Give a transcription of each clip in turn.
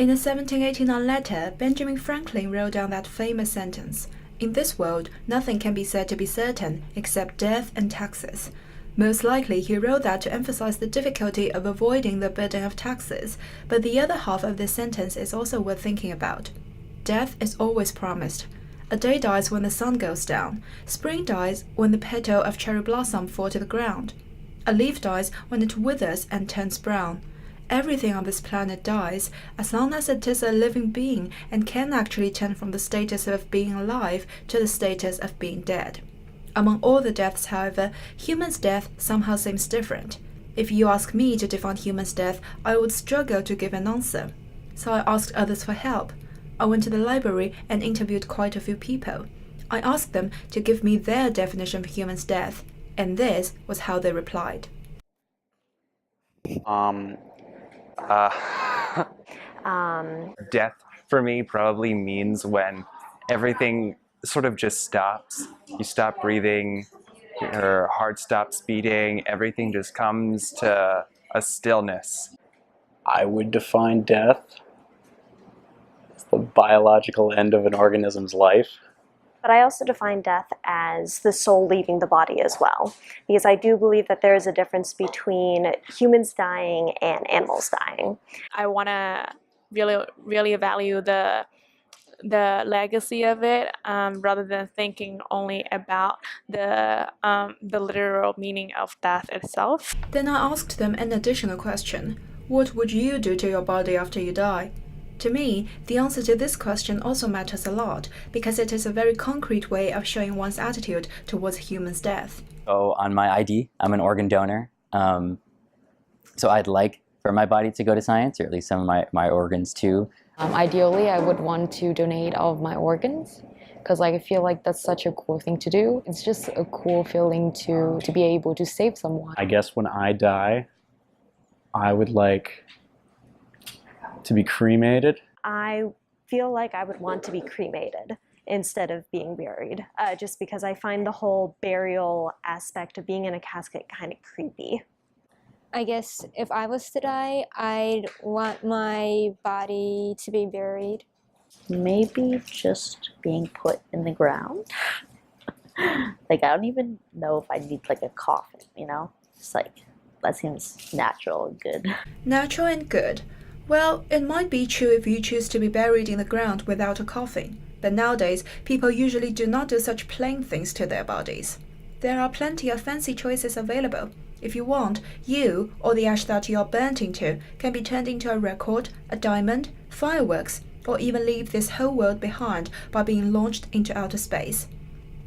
In a 1789 letter, Benjamin Franklin wrote down that famous sentence, "In this world, nothing can be said to be certain except death and taxes." Most likely, he wrote that to emphasize the difficulty of avoiding the burden of taxes, but the other half of this sentence is also worth thinking about. Death is always promised. A day dies when the sun goes down. Spring dies when the petal of cherry blossom falls to the ground. A leaf dies when it withers and turns brown. Everything on this planet dies, as long as it is a living being and can actually turn from the status of being alive to the status of being dead. Among all the deaths, however, human's death somehow seems different. If you ask me to define human's death, I would struggle to give an answer. So I asked others for help. I went to the library and interviewed quite a few people. I asked them to give me their definition of human's death, and this was how they replied. Death for me probably means when everything sort of just stops. You stop breathing, your heart stops beating, everything just comes to a stillness. I would define death as the biological end of an organism's life. But I also define death as the soul leaving the body as well, because I do believe that there is a difference between humans dying and animals dying. I want to really value the legacy of it, rather than thinking only about the literal meaning of death itself. Then I asked them an additional question. What would you do to your body after you die? To me, the answer to this question also matters a lot, because it is a very concrete way of showing one's attitude towards a human's death. So on my ID, I'm an organ donor. So I'd like for my body to go to science, or at least some of my organs too. Ideally, I would want to donate all of my organs, because I feel like that's such a cool thing to do. It's just a cool feeling to be able to save someone. I guess when I die, I would like to be cremated. I feel like I would want to be cremated instead of being buried, just because I find the whole burial aspect of being in a casket kind of creepy. I guess if I was to die, I'd want my body to be buried. Maybe just being put in the ground. Like, I don't even know if I need like a coffin, you know? Just like, that seems natural and good. Natural and good. Well, it might be true if you choose to be buried in the ground without a coffin, but nowadays people usually do not do such plain things to their bodies. There are plenty of fancy choices available. If you want, you, or the ash that you are burnt into, can be turned into a record, a diamond, fireworks, or even leave this whole world behind by being launched into outer space.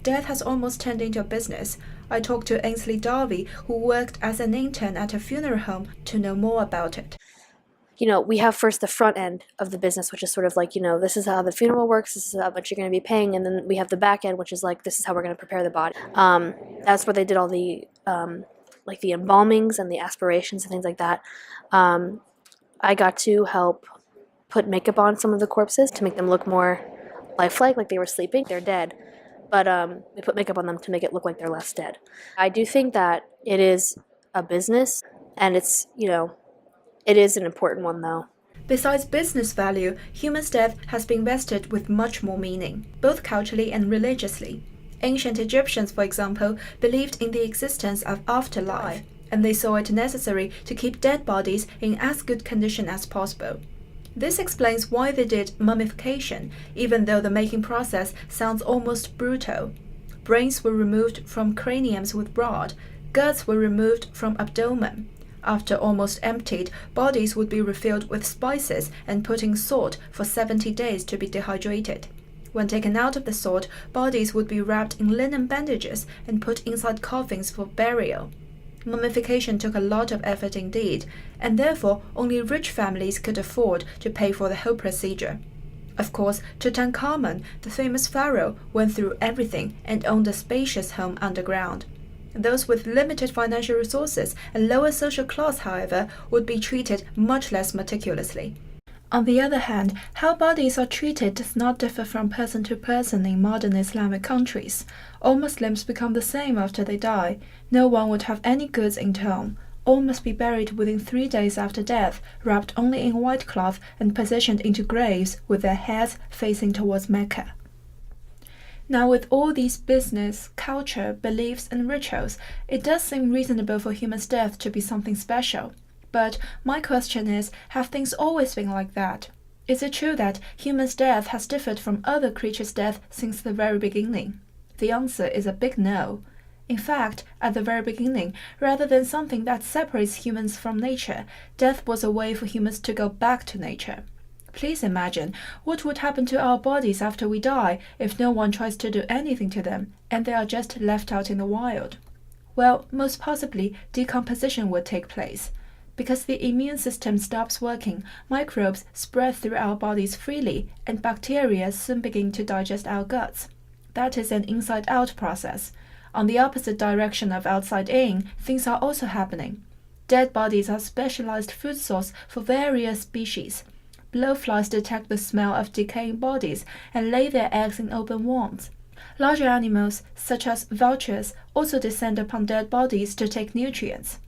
Death has almost turned into a business. I talked to Ainsley Darby, who worked as an intern at a funeral home, to know more about it. You know, we have first the front end of the business, which is sort of like, you know, this is how the funeral works, this is how much you're going to be paying, and then we have the back end, which is like, this is how we're going to prepare the body. That's where they did all the, like the embalmings and the aspirations and things like that. I got to help put makeup on some of the corpses to make them look more lifelike, like they were sleeping. They're dead, but we put makeup on them to make it look like they're less dead. I do think that it is a business, and it's, you know, it is an important one, though. Besides business value, human's death has been vested with much more meaning, both culturally and religiously. Ancient Egyptians, for example, believed in the existence of afterlife, and they saw it necessary to keep dead bodies in as good condition as possible. This explains why they did mummification, even though the making process sounds almost brutal. Brains were removed from craniums with rod, guts were removed from abdomen. After almost emptied, bodies would be refilled with spices and put in salt for 70 days to be dehydrated. When taken out of the salt, bodies would be wrapped in linen bandages and put inside coffins for burial. Mummification took a lot of effort indeed, and therefore only rich families could afford to pay for the whole procedure. Of course, Tutankhamun, the famous pharaoh, went through everything and owned a spacious home underground. Those with limited financial resources and lower social class, however, would be treated much less meticulously. On the other hand, how bodies are treated does not differ from person to person in modern Islamic countries. All Muslims become the same after they die. No one would have any goods in town. All must be buried within 3 days after death, wrapped only in white cloth and positioned into graves with their heads facing towards Mecca. Now, with all these business, culture, beliefs, and rituals, it does seem reasonable for humans' death to be something special. But my question is, have things always been like that? Is it true that humans' death has differed from other creatures' death since the very beginning? The answer is a big no. In fact, at the very beginning, rather than something that separates humans from nature, death was a way for humans to go back to nature. Please imagine what would happen to our bodies after we die if no one tries to do anything to them and they are just left out in the wild. Well, most possibly decomposition would take place. Because the immune system stops working, microbes spread through our bodies freely and bacteria soon begin to digest our guts. That is an inside-out process. On the opposite direction of outside-in, things are also happening. Dead bodies are specialized food source for various species. Blowflies detect the smell of decaying bodies and lay their eggs in open wounds. Larger animals, such as vultures, also descend upon dead bodies to take nutrients.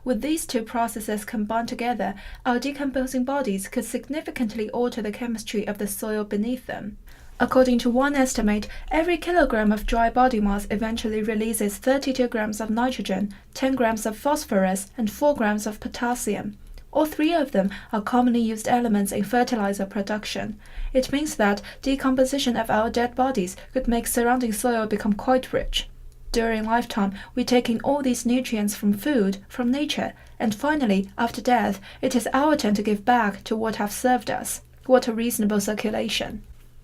With these two processes combined together, our decomposing bodies could significantly alter the chemistry of the soil beneath them. According to one estimate, every kilogram of dry body mass eventually releases 32 grams of nitrogen, 10 grams of phosphorus, and 4 grams of potassium. All three of them are commonly used elements in fertilizer production. It means that decomposition of our dead bodies could make surrounding soil become quite rich. During lifetime, we take in all these nutrients from food, from nature, and finally, after death, it is our turn to give back to what have served us. What a reasonable circulation.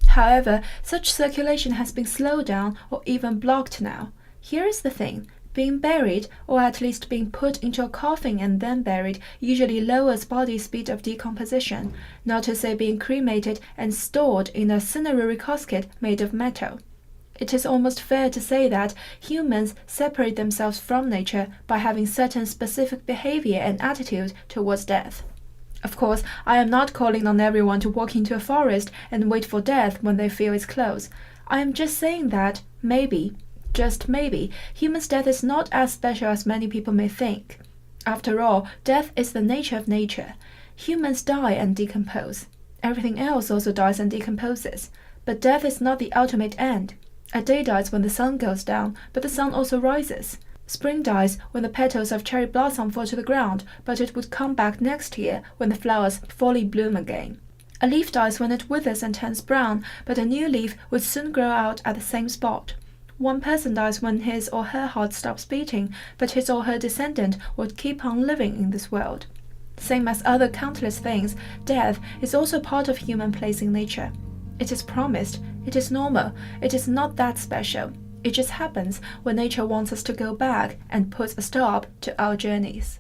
However, such circulation has been slowed down or even blocked now. Here is the thing. Being buried, or at least being put into a coffin and then buried, usually lowers body speed of decomposition, not to say being cremated and stored in a cinerary casket made of metal. It is almost fair to say that humans separate themselves from nature by having certain specific behavior and attitude towards death. Of course, I am not calling on everyone to walk into a forest and wait for death when they feel it's close. I am just saying that maybe, just maybe, humans' death is not as special as many people may think. After all, death is the nature of nature. Humans die and decompose. Everything else also dies and decomposes. But death is not the ultimate end. A day dies when the sun goes down, but the sun also rises. Spring dies when the petals of cherry blossom fall to the ground, but it would come back next year when the flowers fully bloom again. A leaf dies when it withers and turns brown, but a new leaf would soon grow out at the same spot. One person dies when his or her heart stops beating, but his or her descendant would keep on living in this world. Same as other countless things, death is also part of human place in nature. It is promised, it is normal, it is not that special. It just happens when nature wants us to go back and put a stop to our journeys.